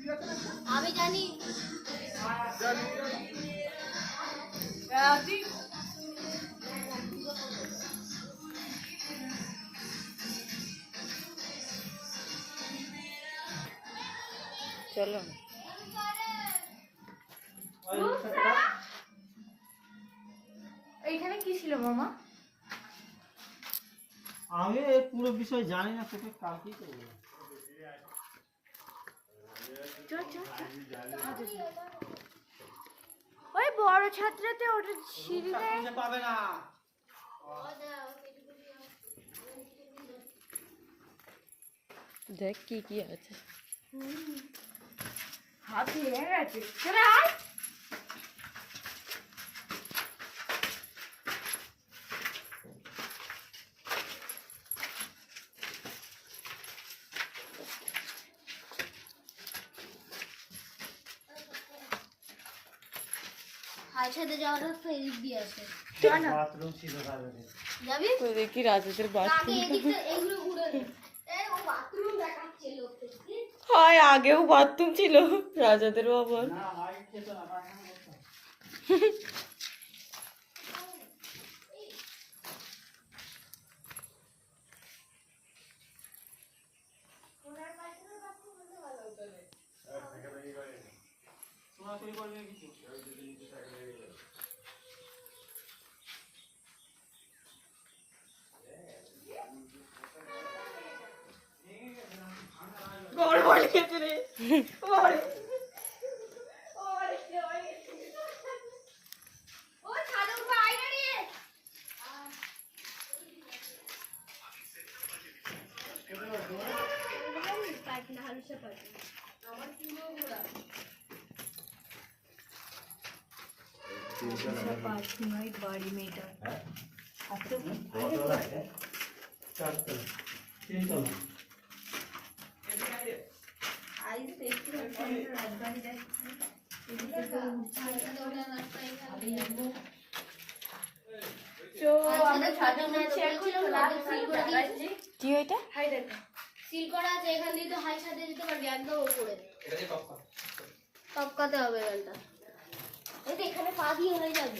আমি জানি চলো এইখানে কি ছিল মামা? আমি এই পুরো বিষয় জানি না, তোকে কালকেই তো বলবো। ওই বড় ছাত্রতে ওটা সিঁড়িতে পাবে না। দেখ কি কি আছে। হাত ভেঙে গেছে। চলে আয়। হাই সাথে যাওয়ার রাস্তা এদিক দিয়ে আছে। বাথরুম ছিল তাহলে। যাবি? ওই দেখি রাজাদের আগে বাথরুম। এদিকটা এগুলো ঘুরে নে। এই ও বাথরুম দেখাচ্ছে লোককে। হয় আগেও বাথরুম ছিল রাজাদেরও আবার। না আগে খেতো না, পায়খানা করতো। শোনাশোনি করবে কিছু। বড় বড় খেতে রে। বড়। ও ছাদে উঠে আয় না রে। পাটনা হালসা পাটনা। আমার পুরো ঘোরা। পাটনায় বাড়ি মেয়েটা। আচ্ছা আইজ দেখতে রাজবাড়ি যাচ্ছি। এদিকে তো তো আমরা ছাদে উঠছি এখন রাতে ফিল করে দিয়েছি। কি ওইটা? হাই দেখো। সিল করা আছে, এখান দিয়ে তো হাই সাথে যেতে পারবি একদম উপরে। এটা দিয়ে টপকা। টপকাতে হবে এখানটা। এই তো এখানে পা দিয়ে হয়ে যাবে।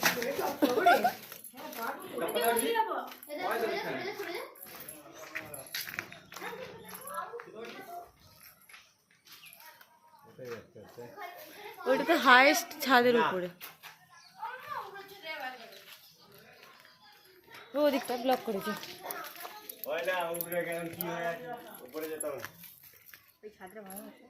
ওইটা তো হাইয়েস্ট ছাদের উপরে। ও ওদিকটা ব্লক করেছে। ওই না উপরে কেন কি হয়ে আছে, উপরে যেতে হবে। ওই ছাদটা ভালো আছে।